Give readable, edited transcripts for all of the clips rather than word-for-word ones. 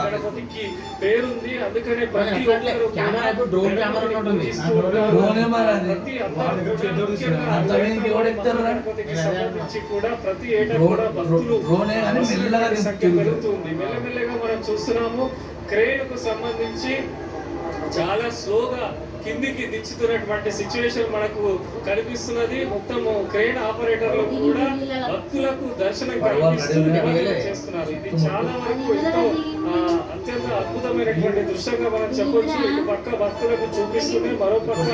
గణపతికి పేరుంది. అందుకనే ప్రతి ఒక్కరు సంబంధించి కూడా ప్రతి ఏటా కూడా భక్తులు పెరుగుతుంది. మెల్లమెల్లగా మనం చూస్తున్నాము క్రేన్ కు సంబంధించి చాలా స్లోగా కిందికి దించుతున్నటువంటి సిచ్యువేషన్ మనకు కనిపిస్తున్నది. మొత్తము క్రేన్ ఆపరేటర్లు కూడా భక్తులకు దర్శనం కల్పిస్తూ చేస్తున్నారు. ఇది చాలా వరకు ఎంతో అత్యంత అద్భుతమైనటువంటి దృశ్యంగా మనం చెప్పొచ్చు. ఇటు పక్క భక్తులకు చూపిస్తుంది, మరో పక్క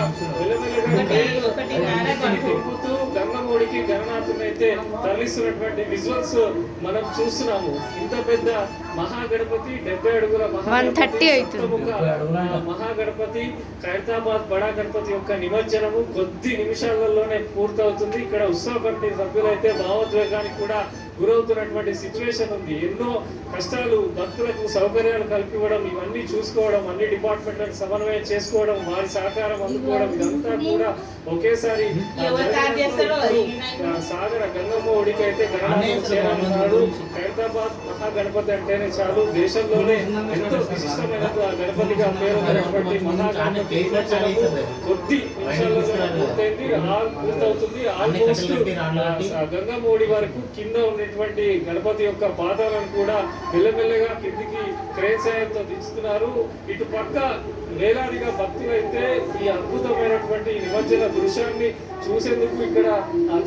తిప్పుతూ గంగమూడికి గణనాథుని అయితే తరలిస్తున్నటువంటి విజువల్స్ మనం చూస్తున్నాము. ఇంత పెద్ద మహాగణపతి 70 అడుగుల మహాగణపతి ఖైరతాబాద్ బడా గణపతి యొక్క నిమజ్జనము కొద్ది నిమిషాలలోనే పూర్తవుతుంది. ఇక్కడ ఉత్సవ కమిటీ సభ్యులైతే భావోద్వేగానికి కూడా గురవుతున్నటువంటి సిచ్యువేషన్ ఉంది. ఎన్నో కష్టాలు, భక్తులకు సౌకర్యాలు కల్పివ్వడం, ఇవన్నీ చూసుకోవడం, అన్ని డిపార్ట్మెంట్లను సమన్వయం చేసుకోవడం, వారి సహకారం అందుకోవడం, ఇదంతా కూడా ఒకేసారి సాగర గంగమ్మ ఒడికి అయితే గణనాథం చేయాలన్నాడు. ఖైరతాబాద్ మహాగణపతి అంటేనే చాలు, దేశంలోనే ఎంతో విశిష్టమైన గణపతిగా పేరు మహాగణపతి కొద్ది నిమిషాల్లో పూర్తవుతుంది. ఆల్మోస్ట్ గంగమ్మ ఒడి వరకు కింద ఉన్నటువంటి గణపతి యొక్క పాదాలను కూడా మెల్లమెల్లగా కిందికి క్రేన్ సాయంతో దించుతున్నారు. ఇటు పక్క వేలాదిగా భక్తులైతే ఈ అద్భుతమైనటువంటి నిమజ్జన దృశ్యాన్ని చూసేందుకు ఇక్కడ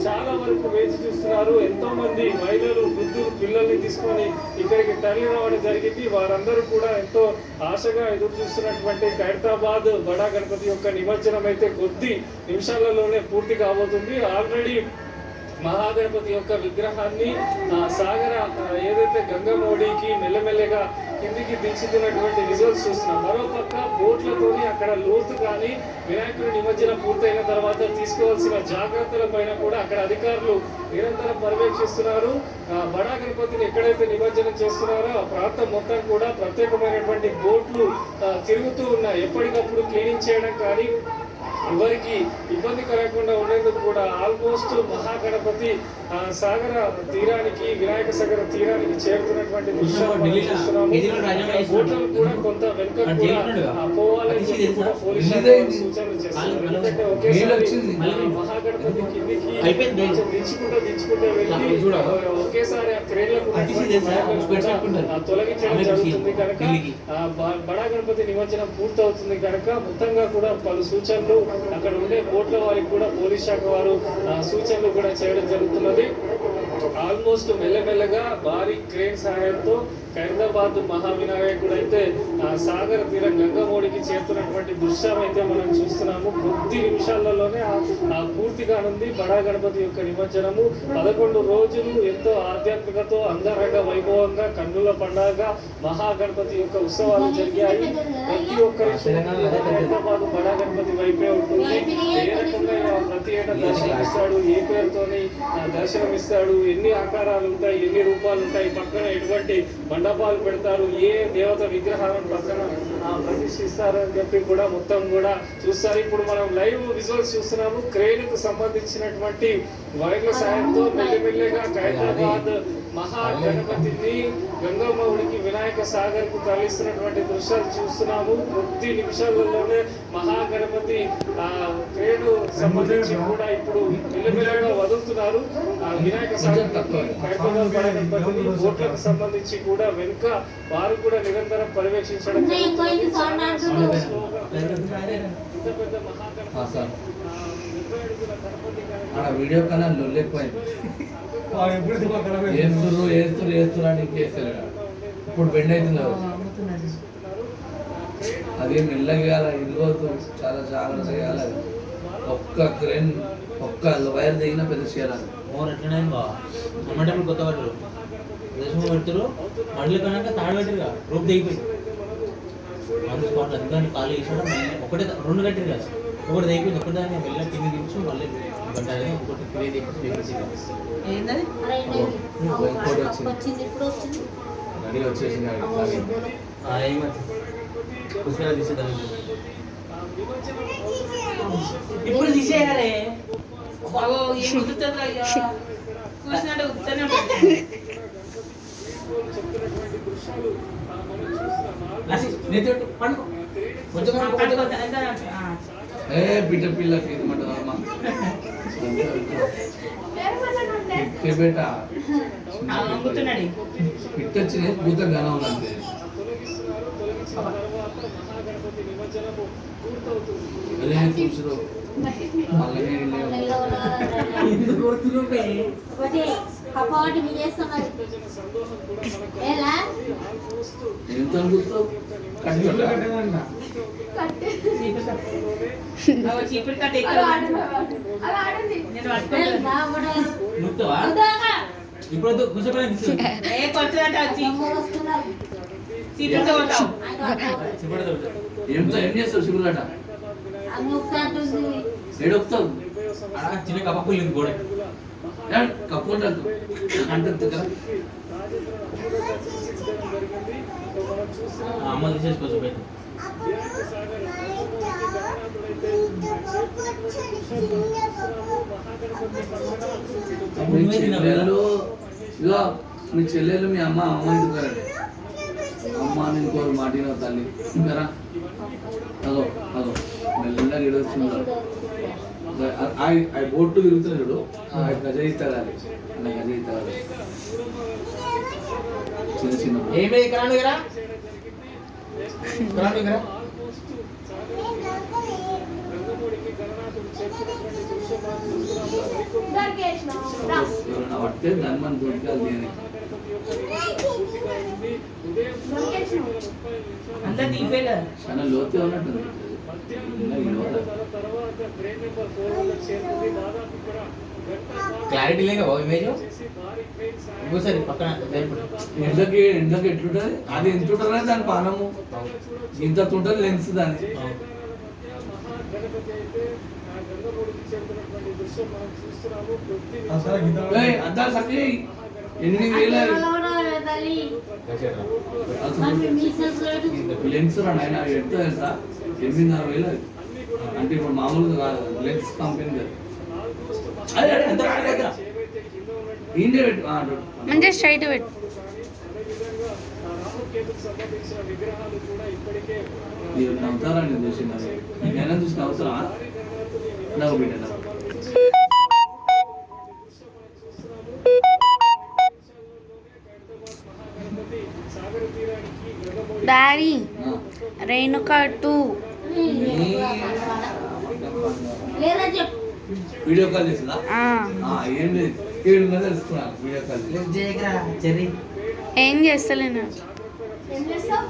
చాలా వరకు వేచి చూస్తున్నారు. ఎంతో మంది మహిళలు, వృద్ధులు, పిల్లల్ని తీసుకొని ఇక్కడికి తరలి రావడం జరిగింది. వారందరూ కూడా ఎంతో ఆశగా ఎదురు చూస్తున్నటువంటి ఖైరతాబాద్ బడా గణపతి యొక్క నిమజ్జనం అయితే కొద్ది నిమిషాలలోనే పూర్తి కాబోతుంది. ఆల్రెడీ మహాగణపతి యొక్క విగ్రహాన్ని సాగర ఏదైతే గంగమోడికి మెల్లమెల్లగా కిందికి దించుతున్నటువంటి విజువల్స్ చూస్తున్నాం. మరోపక్క బోట్లతోని అక్కడ లోతు కానీ వినాయకుడి నిమజ్జనం పూర్తయిన తర్వాత తీసుకోవాల్సిన జాగ్రత్తల పైన కూడా అక్కడ అధికారులు నిరంతరం పర్యవేక్షిస్తున్నారు. బడా గణపతిని ఎక్కడైతే నిమజ్జనం చేస్తున్నారో ఆ ప్రాంతం మొత్తం కూడా ప్రత్యేకమైనటువంటి బోట్లు తిరుగుతూ ఉన్నాయి. ఎప్పటికప్పుడు క్లీనింగ్ చేయడం కానీ ఎవరికి ఇబ్బంది కలగకుండా ఉండేందుకు కూడా ఆల్మోస్ట్ మహాగణపతి సాగర తీరానికి, వినాయక సాగర తీరానికి చేరుతున్నటువంటి బోట్లను కూడా కొంత వెనుక పోవాలని కూడా పోలీసు సూచనలు చేస్తున్నారు. ఎందుకంటే ఒకేసారి మహాగణపతి కిందికి దించుకుంటూ వెళ్ళి ఒకేసారి ఆ క్రేన్లకు తొలగించడం జరుగుతుంది కనుక బడా గణపతి నిమజ్జనం పూర్తవుతుంది కనుక మొత్తంగా కూడా పలు సూచనలు అక్కడ ఉండే బోట్ల వారికి కూడా పోలీస్ శాఖ వారు సూచనలు కూడా చేయడం జరుగుతున్నది. ఆల్మోస్ట్ మెల్లమెల్లగా భారీ క్రేన్ సహాయంతో ఖైరతాబాద్ మహావినాయకుడు అయితే సాగర తీరం గంగమోడికి చేరుతున్నటువంటి దృశ్యం అయితే మనం చూస్తున్నాము. కొద్ది నిమిషాలలోనే పూర్తిగా ఉంది బడా గణపతి యొక్క నిమజ్జనము. 11 రోజులు ఎంతో ఆధ్యాత్మికతో అంగరంగ వైభవంగా కన్నుల పండుగగా మహాగణపతి యొక్క ఉత్సవాలు జరిగాయి. ప్రతి ఒక్కరి ఖైరతాబాద్ బడా గణపతి వైపే ఉంటుంది. ఏ రకంగా ప్రతి ఏటా దర్శనం ఇస్తాడు, ఏ పేరుతోని దర్శనం ఇస్తాడు, ఎన్ని ఆకారాలు ఉంటాయి, ఎన్ని రూపాలు ఉంటాయి, పక్కన ఎటువంటి మండపాలు పెడతారు, ఏ దేవత విగ్రహాలను పక్కన ప్రతిష్ఠిస్తారు అని చెప్పి కూడా మొత్తం కూడా చూస్తారు. ఇప్పుడు మనం లైవ్ విజువల్స్ చూస్తున్నాము. క్రేన్ కు సంబంధించినటువంటి వైర్ల సాయంతో మెల్లిమెల్లిగా ఖైరతాబాద్ మహాగణపతిని గంగమ్మ ఒడికి వినాయక సాగర్ కు తరలిస్తున్నటువంటి దృశ్యాలు చూస్తున్నాము. కొద్ది నిమిషాలలోనే మహాగణపతి క్రేన్ సంబంధించి కూడా ఇప్పుడు మెల్లిమెల్లిగా వదులుతున్నారు. వినాయక సాగర్ ఖైరతాబాద్ బడా గణపతిని బోట్లకు సంబంధించి కూడా వెనుక వారు కూడా నిరంతరం పర్యవేక్షించడం వీడియో కన్నా లొల్లెక్కువైంది. వేస్తున్నారు ఇంకేస్తారు. ఇప్పుడు బెండ్ అవుతుంది అది మెల్లగా ఇదిగోతు చాలా జాగ్రత్త చేయాలి. ఒక్క క్రేన్ ఒక్క వైర్ దిగిన పెద్ద చేయాలి. ఎట్లనే అమ్మంటే కొత్త పడరు దేశం పెడతారు మండలి కనుక తాడు పెట్టరుగా రూపు దిగిపోయి మందు స్పాట్ అందుకని ఖాళీ చేసాడు. ఒకటే 2 కట్టారు కదా, ఒకటి దిగిపోయింది. ఒకదాన్ని వెళ్ళి కింద దించు మళ్ళీ గంటనే ఇంకోటి క్రియ దించి ఇప్పుడు తీసేయాలి. చెప్తున్నటువంటి దృశ్యాలు మనం చూస్తున్నాం. లాసి నీతో పండుకో కొంచెం ఏ బిడ్డ పిల్లకి ఇది మాట అమ్మ బేట అంగుతున్నాడు పిట్టొచ్చి పూత ఘనం ఉందంటే తొలగించిన తర్వాత మహాగణపతి నిమజ్జనము పూర్తవుతుంది. అదే చూసారు మళ్ళీ ఎందుకు కొడుతున్నావు బే? ఒకటి కప్పటి మీ చేస్తున్నారు సందోహం కూడా మనకు ఎలా ఆల్మోస్ట్ ఎంత అనుకుంటావు కట్టుకుంటా చీపురు కట్ట నేను పట్టుకుంటాను నువ్వుతావా? ఇప్పుడు వద్దు, కూర్చోపోయినా తీసుకు. ఏ కొట్టదంట వచ్చి చీపురుతో కొట్టావు చెప్పండి వద్దు. ఏం చేస్తావు శివులాట ఏడొక్తావు ఆడ చిన్న కప్పలు లేదు గోడ. కప్పుకుంటా అంటే కదా అమ్మ తీసేసుకోవచ్చు బయట. మీ చెల్లెలు ఇగో మీ చెల్లెలు మీ అమ్మ ఇంటికి రండి. అమ్మ నేను కోరు మాటిన తల్లి ఇంకా అదో అదో మెల్లగా ఇడొస్తున్నారు బోట్టు తిరుగుతున్నాడు చూడు గజ ఇస్తాడు అన్న గజ ఇస్తాడు చిన్న చిన్న ఏమే కరాను దగ్గర కరాను దగ్గర ఎవరైనా పడితే దాన్ని మనం దొరికాలి అని అంతా దిగిపోయి కదా చాలా లోతే ఉన్నట్టుంది క్లారిటీ లేక ఇమేజ్ ఇంకోసారి పక్కన ఎండకి ఎట్లుంటది అది ఎంత ఉంటుందా దాని పానము ఇంత ఉంటుంది లెన్స్ దాని అంతా సరే 8,000 లెన్స్ రా నాయన ఎంత తెలుసా 8,500 అంటే ఇప్పుడు మామూలుగా లెన్స్ కంపెనీ అదే ఎంత దగ్గర ఇండియా పెట్టు మంచిగా స్ట్రైట్ పెట్టు మీరు నవ్వుతారా నేను చూసిన నేను చూసి నవ్వుతారా నవ్వు బిడ్డ డాడీ రేణుకా 2 లేదా చెప్పు వీడియో కాల్ చేసిందా ఏం లేదు ఏడున్నది తెలుసుకున్నాను వీడియో కాల్ చెర్రీ ఏం చేస్తలేను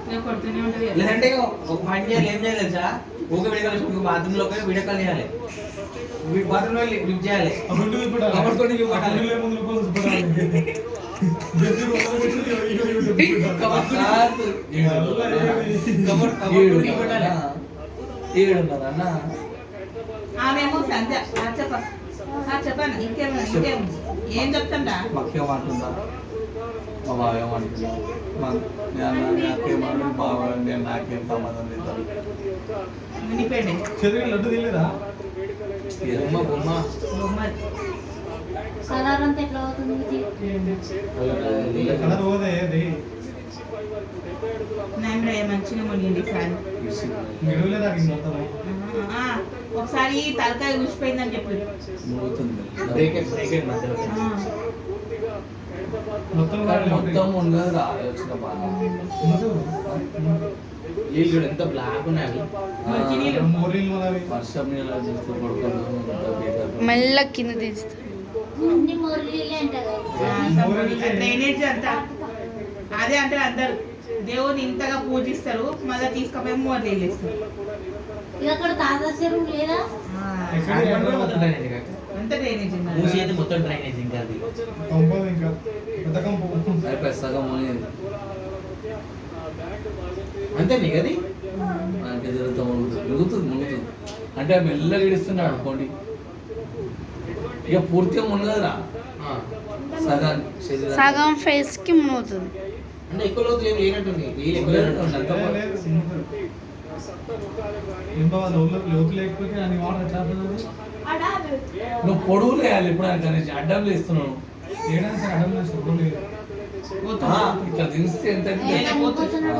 నేను కొడుతూనే ఉంటుంది లేదంటే ఒక పని చేయాలి. ఏం చేయాలి తెలుసా? ఊకే వీడియో కాల్ బాత్రూమ్ లో వీడియో కాల్ చేయాలి. బాత్రూమ్ లో లిఫ్ట్ చేయాలి. కబర్ తోటి ఏడున్నది అన్న ఆమెమో సంధ్య చెప్పండి ఇంకేం ఏం చెప్తాండా మాకేమంటుందా మా బావ ఏమంటుందా నాకేమంటుంది బావ నేను నాకేం సంబంధం లేదు వినిపోయింది లడ్డు తెలియదా బొమ్మ బొమ్మ కలర్ అంతా ఎట్లా అవుతుంది కలర్ పోదే నేను మంచిగా మునిగింది ఫ్యాన్ మిడుగులే నాకు మొత్తం ఒకసారి తలకాయ ఊసిపోయిందని చెప్పి మొత్తం మొత్తం ఉండదు రా వచ్చిన బాగా వీళ్ళు ఎంత బ్లాక్ ఉన్నాయి. మంచి నీళ్ళు మోరీలు మనవి వర్షం నీళ్ళు చూస్తూ పడుకుంటాం మెల్ల కింద తీస్తాను అన్ని మురళీలే డ్రైనేజ్ అంతా అదే అంటే అందరు దేవుని ఇంతగా పూజిస్తారు మళ్ళీ తీసుకుపోయి మోర్లు వేస్తారు అక్కడ తాదాశ్వరం లేదా అంత డ్రైనేజ్ మూసి అయితే మొత్తం డ్రైనేజ్ ఇంకా అది కంపదు ఇంకా పెద్ద కంపు అయిపోయి సగం మునిగింది అంతే నీకు అది అంటే జరుగుతూ మునుగుతుంది అంటే మెల్లగా ఇడుస్తున్నాడు అనుకోండి ఇక పూర్తిగా మునగదురా సగం శరీరం సగం ఫేస్ కి మునుగుతుంది అంటే ఎక్కువ లోతు ఏం లేనట్టుంది. వీళ్ళు ఎక్కువ లేనట్టు లోతు లేకపోతే అని వాటర్ ఎట్లా నువ్వు పొడుగులు వేయాలి ఇప్పుడు కనీసం అడ్డం లేస్తున్నావు ఏడాది సార్ అడ్డం లేదు ఇట్లా దించితే ఎంత అవుతుంది? ఏదో పోతుంది.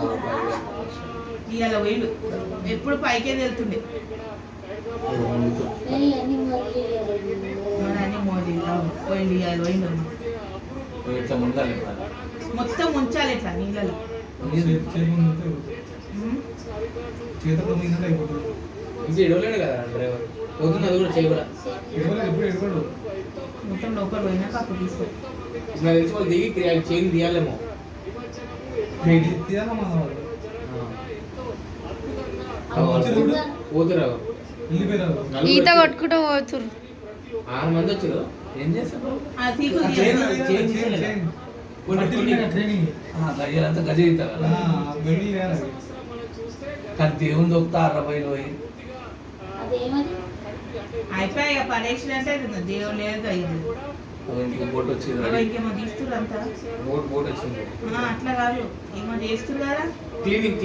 ఇవాళ పోయిండు ఎప్పుడు పైకే వెళ్తుండే మన అన్ని మోదీ పోయిండు ఇవాళ పోయిండు ఇట్లా ముందాలి ఇప్పుడు. మొత్తం ఉంచాలి ఇట్లా నీళ్ళలో చేతిలో మీదంటే అయిపోతుంది. ఇంకా ఎడవలేడు కదా డ్రైవర్ పోతుంది అది కూడా చేయకూడదు. ఎప్పుడు ఎడవడు. మొత్తం లోపల పోయినాక అప్పుడు తీసుకో నాకు తెలిసి వాళ్ళు దిగి చైన్ తీయాలేమో. తీయాలా మన వాళ్ళు పోతురా వెళ్ళిపోయారు. ఈత కొట్టుకుంటూ పోతురు. 6 మంది వచ్చారు. ఏం చేస్తారు? ఆ సీకు చైన్ తీయాలి. తీసేయాలి. ట్రైనింగ్ గజలంతా గజ అవుతారు కదా. వెళ్ళి వేయాలి. కానీ దేవుని దొక్కుతారు బయలు పోయి. అదేమని అయిపోయి ఇక పరీక్షలు అంటే దేవుడు లేదు అయ్యింది ఇంటికి బోట్ వచ్చింది. ఇంకేమో తీస్తున్నారు అంతా బోట్ వచ్చింది. అట్లా కాదు ఏమో చేస్తున్నారు కదా క్లీనింగ్